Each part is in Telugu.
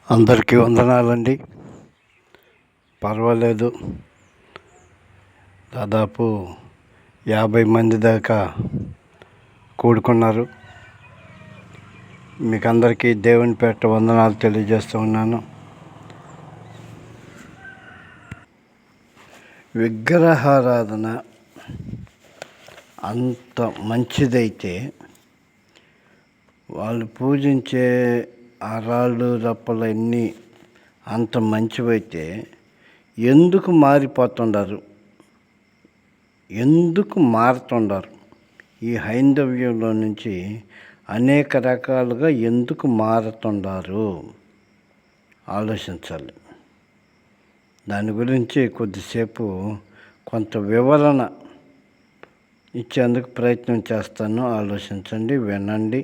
అందరికీ వందనాలండి. పర్వాలేదు, దాదాపు 50 మంది దాకా కూడుకున్నారు. మీకు అందరికీ దేవుని పేట వందనాలు తెలియజేస్తూ ఉన్నాను. విగ్రహారాధన అంత మంచిదైతే, వాళ్ళు పూజించే ఆ రాళ్ళు రప్పలన్నీ అంత మంచివైతే ఎందుకు మారిపోతుండారు? ఎందుకు మారుతుండారు? ఈ హైందవ్యంలో నుంచి అనేక రకాలుగా ఎందుకు మారుతుండారు ఆలోచించాలి. దాని గురించి కొద్దిసేపు కొంత వివరణ ఇచ్చేందుకు ప్రయత్నం చేస్తాను. ఆలోచించండి, వినండి.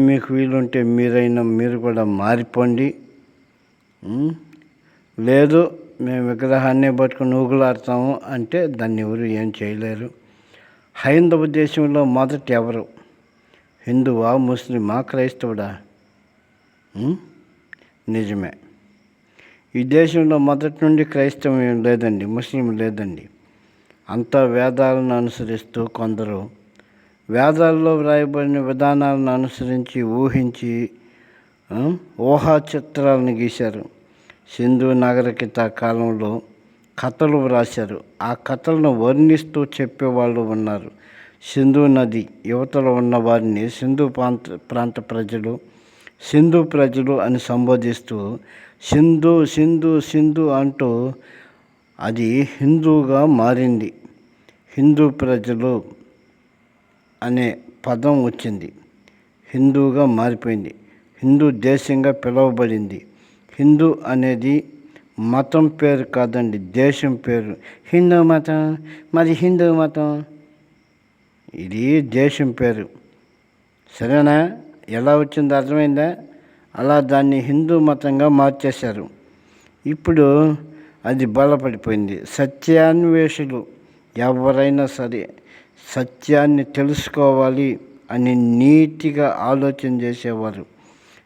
మీకు వీలుంటే మీరు కూడా మారిపోండి. లేదు మేము విగ్రహాన్ని పట్టుకుని ఊగులాడతాము అంటే దాన్ని ఎవరు ఏం చేయలేరు. హైందవ దేశంలో మొదట ఎవరు? హిందువా, ముస్లిమా, క్రైస్తవుడా? నిజమే. ఈ దేశంలో మొదటి నుండి క్రైస్తవం లేదండి, ముస్లిం లేదండి. అంతా వేదాలను అనుసరిస్తూ కొందరు వేదాల్లో వ్రాయబడిన విధానాలను అనుసరించి ఊహించి ఊహా చిత్రాలను గీశారు. సింధు నాగరికత కాలంలో కథలు వ్రాశారు. ఆ కథలను వర్ణిస్తూ చెప్పేవాళ్ళు ఉన్నారు. సింధు నది యువతల ఉన్న వారిని సింధు ప్రాంత ప్రజలు, సింధు ప్రజలు అని సంబోధిస్తూ సింధు సింధు సింధు అంటూ అది హిందూగా మారింది. హిందూ ప్రజలు అనే పదం వచ్చింది, హిందూగా మారిపోయింది. హిందూ దేశంగా పిలువబడింది. హిందూ అనేది మతం పేరు కాదండి, దేశం పేరు. హిందూ మతం, మరి హిందూ మతం ఇది దేశం పేరు. సరేనా? ఎలా వచ్చిందో అర్థమైందా? అలా దాన్ని హిందూ మతంగా మార్చేశారు. ఇప్పుడు అది బలపడిపోయింది. సత్యాన్వేషులు ఎవరైనా సరే సత్యాన్ని తెలుసుకోవాలి అని నీతిగా ఆలోచన చేసేవారు.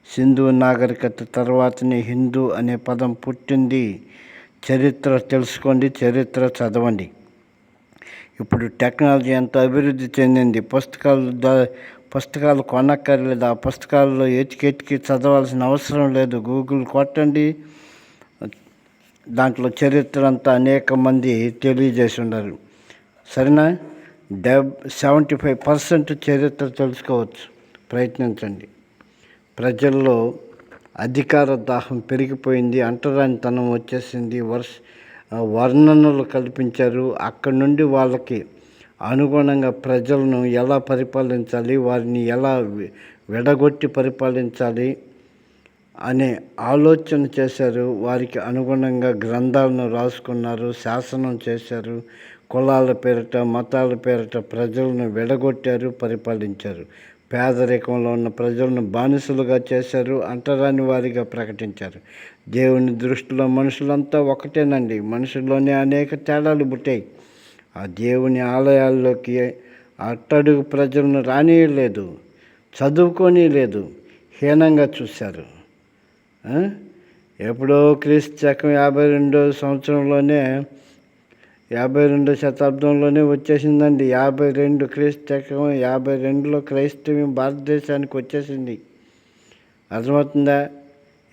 సింధు నాగరికత తర్వాతనే హిందూ అనే పదం పుట్టింది. చరిత్ర తెలుసుకోండి, చరిత్ర చదవండి. ఇప్పుడు టెక్నాలజీ ఎంత అభివృద్ధి చెందింది. పుస్తకాలు కొనక్కర్లేదు. ఆ పుస్తకాల్లో ఎతికెతికి చదవాల్సిన అవసరం లేదు. గూగుల్ కొట్టండి, దాంట్లో చరిత్ర అంతా అనేక మంది తెలియజేసి ఉన్నారు. సరేనా? 75% చరిత్ర తెలుసుకోవచ్చు. ప్రయత్నించండి. ప్రజల్లో అధికార దాహం పెరిగిపోయింది, అంటరానితనం వచ్చేసింది, వర్ణనలు కల్పించారు. అక్కడి నుండి వాళ్ళకి అనుగుణంగా ప్రజలను ఎలా పరిపాలించాలి, వారిని ఎలా విడగొట్టి పరిపాలించాలి అనే ఆలోచన చేశారు. వారికి అనుగుణంగా గ్రంథాలను రాసుకున్నారు, శాసనం చేశారు. కులాల పేరిట, మతాల పేరిట ప్రజలను విడగొట్టారు, పరిపాలించారు. పేదరికంలో ఉన్న ప్రజలను బానిసలుగా చేశారు, అంటరాని వారిగా ప్రకటించారు. దేవుని దృష్టిలో మనుషులంతా ఒకటేనండి. మనుషుల్లోనే అనేక తేడాలు పుట్టాయి. ఆ దేవుని ఆలయాల్లోకి అట్టడుగు ప్రజలను రానియలేదు, చదువుకొని లేదు, హీనంగా చూశారు. ఎప్పుడో క్రీస్తు శకం 52వ సంవత్సరంలోనే 52వ శతాబ్దంలోనే వచ్చేసిందండి. 52 క్రీస్తు శకం 52లో క్రైస్తవ్యం భారతదేశానికి వచ్చేసింది. అర్థమవుతుందా?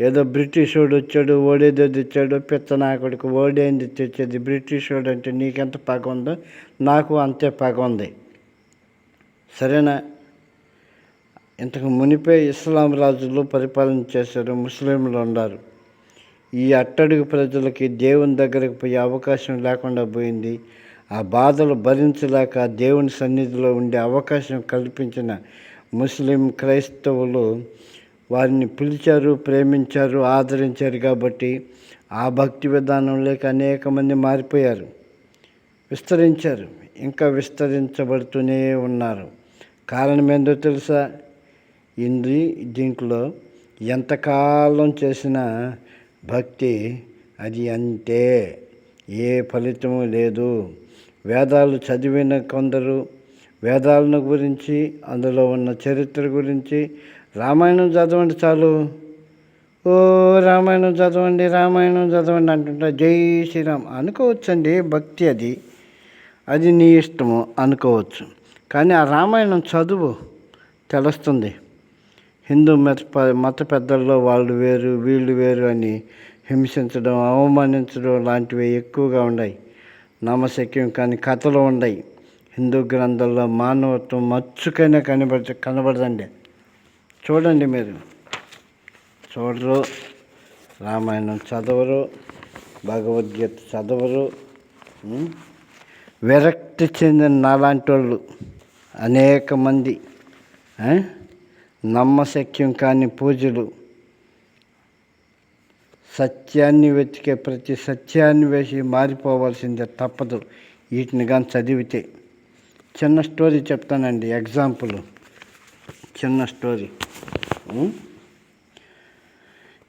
ఏదో బ్రిటిష్ వాడు వచ్చాడు, ఓడేదో తెచ్చాడు, పిచ్చనాకుడికి ఓడేంది తెచ్చేది. బ్రిటిష్ వాడు అంటే నీకెంత పగ ఉందో నాకు అంతే పగ ఉంది. సరేనా? ఇంతకు మునిపే ఇస్లాం రాజులు పరిపాలన చేశారు, ముస్లింలు ఉన్నారు. ఈ అట్టడుగు ప్రజలకి దేవుని దగ్గరకు పోయే అవకాశం లేకుండా పోయింది. ఆ బాధలు భరించలేక దేవుని సన్నిధిలో ఉండే అవకాశం కల్పించిన ముస్లిం క్రైస్తవులు వారిని పిలిచారు, ప్రేమించారు, ఆదరించారు. కాబట్టి ఆ భక్తి విధానంలోకి అనేక మంది మారిపోయారు, విస్తరించారు, ఇంకా విస్తరించబడుతూనే ఉన్నారు. కారణం ఏందో తెలుసా? దీంట్లో ఎంతకాలం చేసినా భక్తి అది అంతే, ఏ ఫలితము లేదు. వేదాలు చదివిన కొందరు వేదాలను గురించి, అందులో ఉన్న చరిత్ర గురించి రామాయణం చదవండి చాలు, ఓ రామాయణం చదవండి రామాయణం చదవండి అంటుంటా. జై శ్రీరామ్ అనుకోవచ్చండి, భక్తి అది, అది నీ ఇష్టము అనుకోవచ్చు. కానీ ఆ రామాయణం చదువు, తెలుస్తుంది. హిందూ మత పెద్దల్లో వాళ్ళు వేరు వీళ్ళు వేరు అని హింసించడం, అవమానించడం లాంటివి ఎక్కువగా ఉన్నాయి. నమ్మశక్యం కానీ కథలు ఉన్నాయి. హిందూ గ్రంథాల్లో మానవత్వం మచ్చుకైనా కనబడదండి. చూడండి, మీరు చూడరు, రామాయణం చదవరు, భగవద్గీత చదవరు. విరక్తి చెందిన నాలాంటి వాళ్ళు అనేక మంది, నమ్మశక్యం కాని పూజలు, సత్యాన్ని వెతికే ప్రతి సత్యాన్ని వేసి మారిపోవాల్సిందే, తప్పదు వీటిని కానీ చదివితే. చిన్న స్టోరీ చెప్తానండి, ఎగ్జాంపుల్, చిన్న స్టోరీ.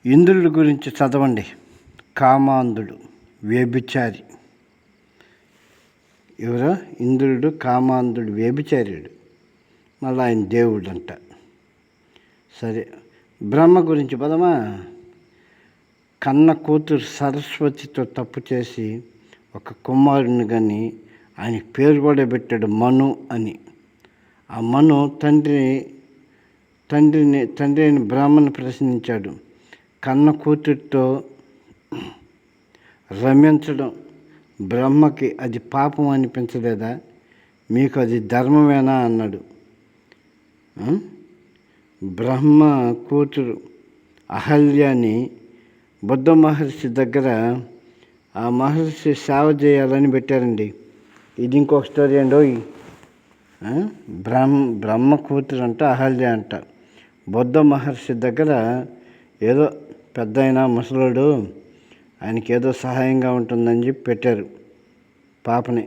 ఇంద్రుడి గురించి చదవండి. కామాంధుడు, వ్యభిచారి. ఎవరో ఇంద్రుడు కామాంధుడు, వ్యభిచార్యుడు, మళ్ళీ ఆయన దేవుడు అంట. సరే, బ్రహ్మ గురించి పదమా. కన్న కూతురు సరస్వతితో తప్పు చేసి ఒక కుమారుని కానీ ఆయన పేరు కూడా పెట్టాడు, మను అని. ఆ మను తండ్రి అయిన బ్రాహ్మణ్ ప్రశ్నించాడు, కన్న కూతురితో రమించడం బ్రహ్మకి అది పాపం అనిపించలేదా? మీకు అది ధర్మమేనా అన్నాడు. బ్రహ్మ కూతురు అహల్యాని బుద్ధ మహర్షి దగ్గర ఆ మహర్షి సేవ చేయాలని పెట్టారండి. ఇది ఇంకొక స్టోరీ అండి. బ్రహ్మ కూతురు అంట, అహల్య అంట, బుద్ధ మహర్షి దగ్గర ఏదో పెద్ద అయినా ముసలోడు, ఆయనకి ఏదో సహాయంగా ఉంటుందని చెప్పి పెట్టారు పాపని.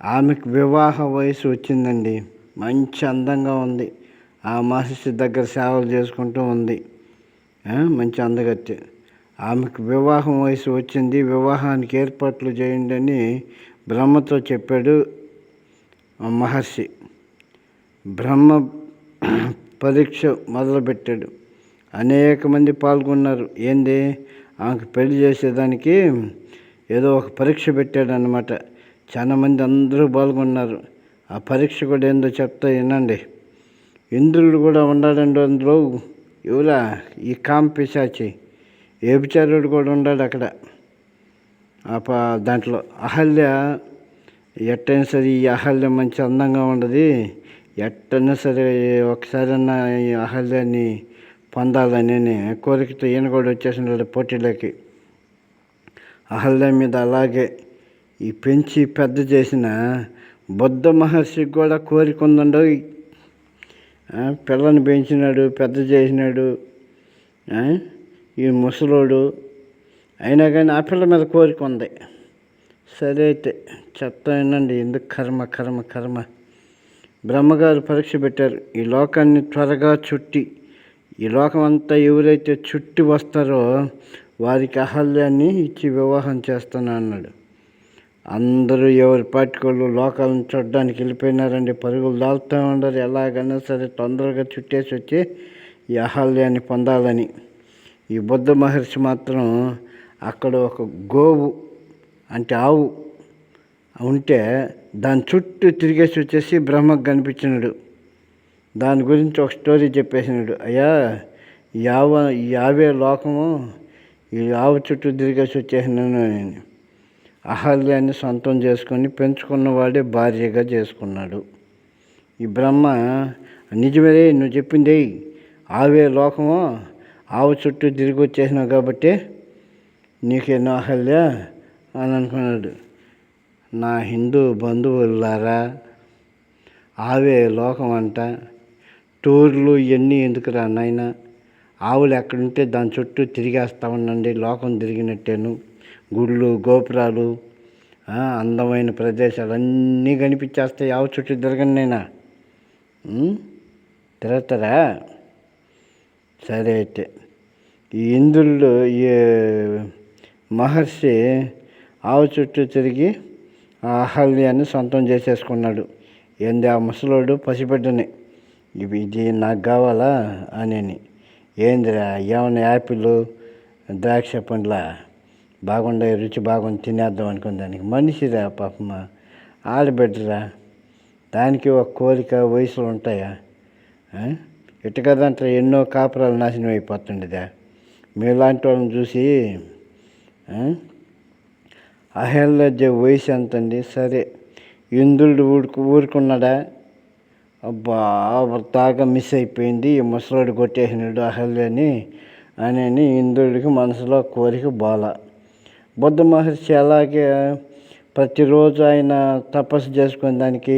ఆమెకు వివాహ వయసు వచ్చిందండి, మంచి అందంగా ఉంది, ఆ మహర్షి దగ్గర సేవలు చేసుకుంటూ ఉంది, మంచి అందగత్తి. ఆమెకు వివాహం వయసు వచ్చింది, వివాహానికి ఏర్పాట్లు చేయండి అని బ్రహ్మతో చెప్పాడు మహర్షి. బ్రహ్మ పరీక్ష మొదలుపెట్టాడు. అనేక మంది పాల్గొన్నారు. ఏంది, ఆమెకు పెళ్లి చేసేదానికి ఏదో ఒక పరీక్ష పెట్టాడు అన్నమాట. చాలా మంది అందరూ పాల్గొన్నారు. ఆ పరీక్ష కూడా ఏందో చెప్తా వినండి. ఇంద్రుడు కూడా ఉన్నాడండి అందులో. ఎవరా? ఈ పిశాచి వ్యభిచారుడు కూడా ఉన్నాడు అక్కడ. దాంట్లో అహల్య ఎట్టైనా సరే, ఈ అహల్య మంచి అందంగా ఉండదు, ఎట్టైనా సరే ఒకసారన్నా ఈ అహల్యాన్ని పొందాలని కోరికతో ఈయన కూడా వచ్చేసినాడు పోటీలోకి. అహల్య మీద అలాగే ఈ పెంచి పెద్ద చేసిన బుద్ధ మహర్షికి కూడా కోరిక ఉందండో. పిల్లని పెంచినాడు, పెద్ద చేసినాడు ఈ ముసలోడు, అయినా కానీ ఆ పిల్ల మీద కోరిక ఉంది. సరే అయితే చెప్తా వినండి, ఎందుకు కర్మ కర్మ కర్మ. బ్రహ్మగారు పరీక్ష పెట్టారు. ఈ లోకాన్ని త్వరగా చుట్టి, ఈ లోకం అంతా ఎవరైతే చుట్టి వస్తారో వారికి అహల్యాన్ని ఇచ్చి వివాహం చేస్తాను అన్నాడు. అందరూ ఎవరి పాటికోళ్ళు లోకాలను చూడడానికి వెళ్ళిపోయినారండి. పరుగులు దాల్తూ ఉండరు, ఎలాగైనా సరే తొందరగా చుట్టేసి వచ్చి ఈ అహల్యాన్ని పొందాలని. ఈ బుద్ధ మహర్షి మాత్రం అక్కడ ఒక గోవు అంటే ఆవు ఉంటే దాని చుట్టూ తిరిగేసి వచ్చేసి బ్రహ్మకు కనిపించినాడు. దాని గురించి ఒక స్టోరీ చెప్పేసినాడు. అయ్యా, ఈ ఆవే లోకము, ఈ ఆవు చుట్టూ తిరిగేసి వచ్చేసినాను అని. అహల్యాన్ని సొంతం చేసుకొని పెంచుకున్నవాడే భార్యగా చేసుకున్నాడు. ఈ బ్రహ్మ, నిజమే నువ్వు చెప్పింది, ఆవే లోకము, ఆవు చుట్టూ తిరిగి వచ్చేసినావు కాబట్టి నీకేనో అహల్య అని అనుకున్నాడు. నా హిందూ బంధువులారా, ఆవే లోకం అంట, టూర్లు ఇవన్నీ ఎందుకురా నాయన? ఆవులు ఎక్కడుంటే దాని చుట్టూ తిరిగేస్తా ఉండండి, లోకం తిరిగినట్టేను. గుళ్ళు, గోపురాలు, అందమైన ప్రదేశాలు అన్నీ కనిపించేస్తాయి ఆవు చుట్టూ తిరగండి నైనా. తిరుగుతారా? సరే అయితే ఈ ఇంద్రుడు, ఈ మహర్షి ఆవు చుట్టూ తిరిగి ఆ అహల్యాన్ని సొంతం చేసేసుకున్నాడు. ఏంది, ఆ ముసలోడు పసిబిడ్డని ఇది నాకు కావాలా అని. ఏందిరా ఏమన్నా యాపిల్ ద్రాక్ష పండ్ల బాగుండే రుచి బాగుంది తినేద్దాం అనుకుని దానికి మనిషిరా పాపమ్మ ఆడబిడ్డరా దానికి ఒక కోరిక వయసులు ఉంటాయా ఇటు కదంటే ఎన్నో కాపురాలు నాశనం అయిపోతుండేదా మీలాంటి వాళ్ళని చూసి అహల్య వయసు ఎంతండి సరే ఇంద్రుడు ఊరుకున్నాడా అబ్బా దాకా మిస్ అయిపోయింది ఈ ముసలోడు కొట్టేసినాడు అహల్యని అని ఇంద్రుడికి మనసులో కోరిక బాల బుద్ధ మహర్షి అలాగే ప్రతిరోజు ఆయన తపస్సు చేసుకునే దానికి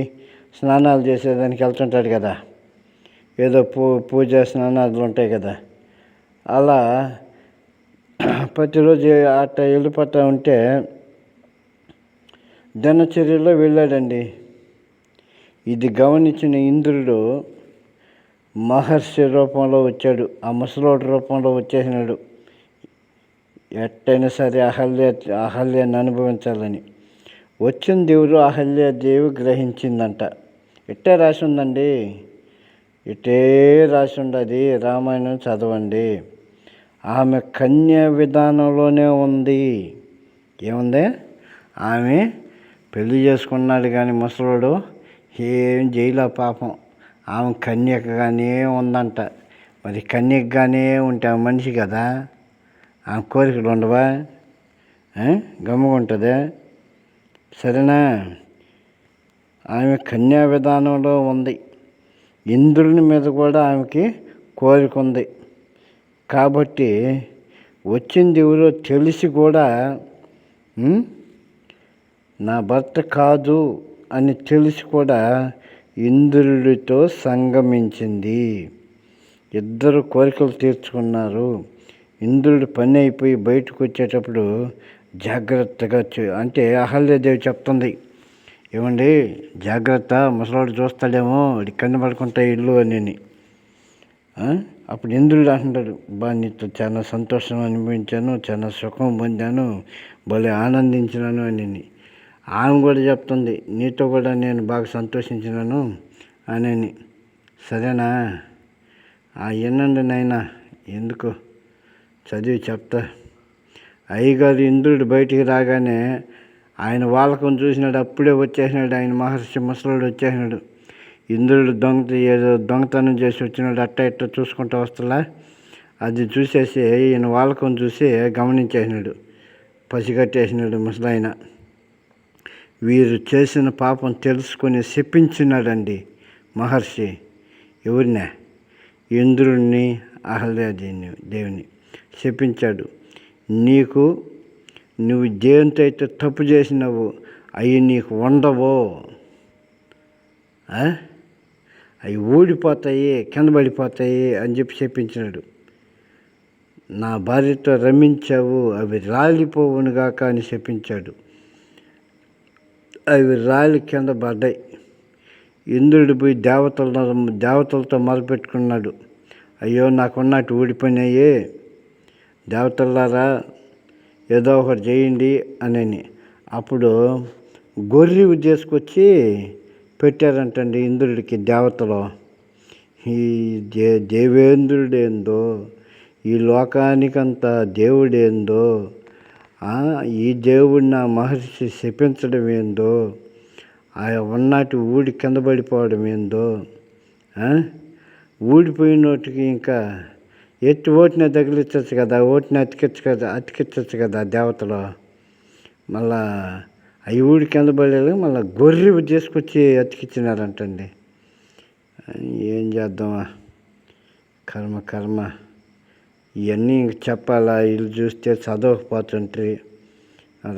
స్నానాలు చేసేదానికి వెళ్తుంటాడు కదా ఏదో పూజ స్నానాలు ఉంటాయి కదా అలా ప్రతిరోజు అట్ట వెళ్ళిపోతూ ఉంటే దినచర్యలో వెళ్ళాడండి. ఇది గమనించిన ఇంద్రుడు మహర్షి రూపంలో వచ్చాడు, ఆ ముసలోడి రూపంలో వచ్చేసినాడు. ఎట్టయినా సరే అహల్యాన్ని అనుభవించాలని వచ్చిన దేవుడు అహల్యాదేవి గ్రహించిందంట. ఇట్టే రాసి ఉందండి, ఇట్టే రాసి ఉండదు. రామాయణం చదవండి. ఆమె కన్యా విధానంలోనే ఉంది. ఏముంది? ఆమె పెళ్లి చేసుకున్నాడు కానీ ముసలోడు ఏం చేయలే పాపం. ఆమె కన్యకగానే ఉందంట. మరి కన్యకగానే ఉంటే ఆమె మనిషి కదా, ఆమె కోరికలు ఉండవా? గమ్ముగుంటుందా? సరేనా? ఆమె కన్యా విధానంలో ఉంది. ఇంద్రుని మీద కూడా ఆమెకి కోరిక ఉంది. కాబట్టి వచ్చింది ఎవరో తెలిసి కూడా నా భర్త కాదు అని తెలిసి కూడా ఇంద్రుడితో సంగమించింది. ఇద్దరు కోరికలు తీర్చుకున్నారు. ఇంద్రుడి పని అయిపోయి బయటకు వచ్చేటప్పుడు జాగ్రత్తగా అంటే అహల్యాదేవి చెప్తుంది, ఏమండి జాగ్రత్త, ముసలాడు చూస్తాడేమో, కన్ను పడుకుంటా ఇల్లు అని. అప్పుడు ఇంద్రుడు అంటున్నాడు, నీతో చాలా సంతోషం అనిపించాను, చాలా సుఖం పొందాను, భలే ఆనందించినాను అని. ఆమె కూడా చెప్తుంది, నీతో కూడా నేను బాగా సంతోషించినాను అని. సరేనా? వినండి నాయనా, ఎందుకు చదివి చెప్తా. అయ్యగారు ఇంద్రుడు బయటికి రాగానే ఆయన వాళ్ళకం చూసినాడు, అప్పుడే వచ్చేసినాడు. ఆయన మహర్షి ముసలుడు వచ్చేసినాడు. ఇంద్రుడు ఏదో దొంగతనం చేసి వచ్చినాడు, అట్ట ఇట్ట చూసుకుంటూ వస్తలా. అది చూసేసి ఈయన వాళ్ళకం చూసి గమనించేసినాడు, పసిగట్టేసినాడు ముసలాయన. వీరు చేసిన పాపం తెలుసుకొని శపించినాడండి మహర్షి. ఎవరినే? ఇంద్రుడిని, దేవిని శపించాడు. నువ్వు దేంతో అయితే తప్పు చేసినావు అవి నీకు ఉండవు, అవి ఊడిపోతాయి, కింద పడిపోతాయి అని చెప్పి చెప్పించినాడు. నా భార్యతో రమించావు, అవి రాలిపోవునుగాక అని చెప్పించాడు. అవి రాలి కింద పడ్డాయి. ఇంద్రుడు పోయి దేవతలతో మొదలుపెట్టుకున్నాడు, అయ్యో నాకున్నట్టు ఊడిపోయినాయి, దేవతలారా ఏదో ఒకటి చేయండి అని. అప్పుడు గొర్రె చేసుకొచ్చి పెట్టారంటండి ఇంద్రుడికి దేవతలు. ఈ దేవేంద్రుడేందో, ఈ లోకానికంతా దేవుడేందో, ఈ దేవుడిని ఆ మహర్షి శపించడం ఏందో, ఆ ఉన్నట్టు ఊడి కింద పడిపోవడం ఏందో, ఊడిపోయినోటికి ఇంకా ఓటిని తగిలించచ్చు కదా, ఓటిని అతికించచ్చు కదా దేవతలు. మళ్ళా అవి ఊడి కింద పడేది, మళ్ళీ గొర్రె తీసుకొచ్చి అతికిచ్చినారంటండి. ఏం చేద్దామా, కర్మ. ఇవన్నీ ఇంక చెప్పాలా? వీళ్ళు చూస్తే చదవకపోతుంటారు.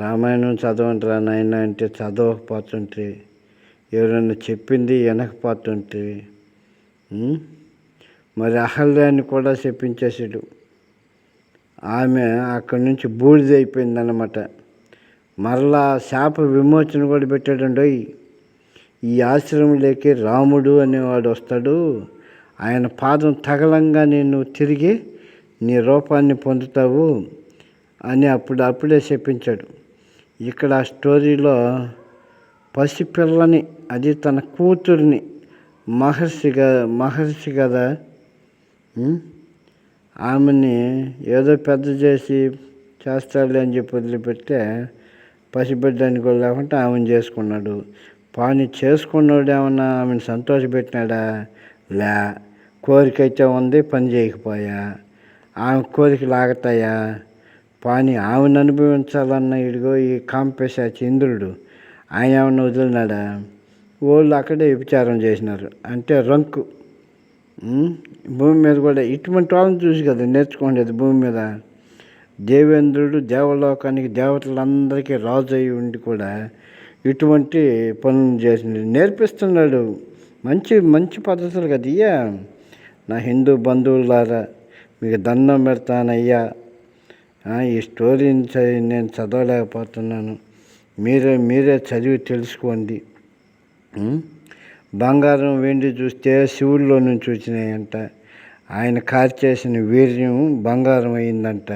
రామాయణం చదవంటారా నాయన అంటే చదవకపోతుంటారు. ఎవరైనా చెప్పింది వినకపోతుంటారు. మరి అహల్యాన్ని కూడా చెప్పించేసాడు. ఆమె అక్కడి నుంచి బూడిదైపోయిందన్నమాట. మరలా శాప విమోచన కూడా పెట్టాడండి. ఈ ఆశ్రమంలోకి రాముడు అనేవాడు వస్తాడు, ఆయన పాదం తగలంగానే నువ్వు తిరిగి నీ రూపాన్ని పొందుతావు అని అప్పుడే చెప్పించాడు. ఇక్కడ ఆ స్టోరీలో పసిపిల్లని, అది తన కూతుర్ని, మహర్షి కదా, ఆమెని ఏదో పెద్ద చేసి చేస్తాడులే అని చెప్పి వదిలిపెడితే పసిబిడ్డని కూడా లేకుండా ఆమెను చేసుకున్నాడు. పాని చేసుకున్నాడు ఏమన్నా ఆమెను సంతోషపెట్టినాడా? లే. కోరిక అయితే ఉంది, పని చేయకపోయా. ఆమె కోరికలు ఆగుతాయా? పాని ఆమెను అనుభవించాలన్న ఇదిగో ఈ కాంపిశాచి ఇంద్రుడు ఆయన ఏమన్నా వదిలినాడా? వాళ్ళు అక్కడే విచారం చేసినారు. అంటే రంకు భూమి మీద కూడా ఇటువంటి వాళ్ళని చూసి కదా నేర్చుకోండి. భూమి మీద దేవేంద్రుడు దేవలోకానికి దేవతలందరికీ రాజు అయి ఉండి కూడా ఇటువంటి పనులు చేసి నేర్పిస్తున్నాడు. మంచి మంచి పద్ధతులు కదా ఇయ్యా. నా హిందూ బంధువులారా మీకు దండం పెడతానయ్యా. ఈ స్టోరీని నేను చదవలేకపోతున్నాను. మీరే చదివి తెలుసుకోండి. బంగారం వెండి చూస్తే శివుడిలో నుంచి వచ్చినాయంట. ఆయన కార్చేసిన వీర్యం బంగారం అయిందంట.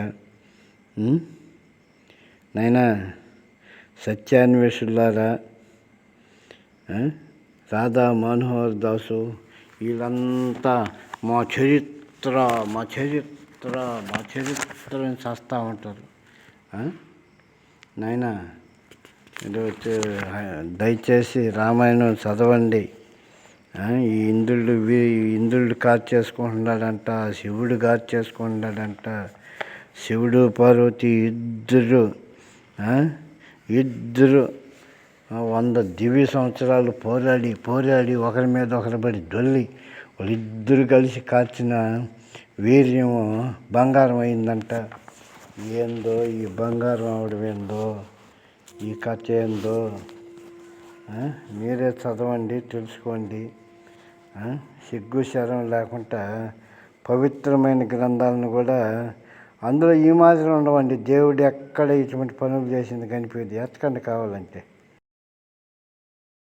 నాయనా సత్యాన్వేషులారా, రాధా మనోహర్ దాసు వీళ్ళంతా మా చరిత్ర అని చేస్తూ ఉంటారు. నాయనా దయచేసి రామాయణం చదవండి. ఈ ఇంద్రుడు కార్ చేసుకుంటున్నాడంట, శివుడు కార్ చేసుకుంటున్నాడంట. శివుడు పార్వతి ఇద్దరు 100 దివ్య సంవత్సరాలు పోరాడి ఒకరి మీద ఒకరి పడి దొల్లి వాళ్ళిద్దరు కలిసి కాల్చిన వీర్యము బంగారం అయిందంట. ఏందో ఈ బంగారం అవడం ఏందో, ఈ కథ ఏందో మీరే చదవండి, తెలుసుకోండి. సిగ్గు శరం లేకుండా పవిత్రమైన గ్రంథాలను కూడా అందులో ఈ మాదిరి ఉండవండి. దేవుడు ఎక్కడ ఇటువంటి పనులు చేసింది కనిపించదు. ఎత్తకండి కావాలంటే.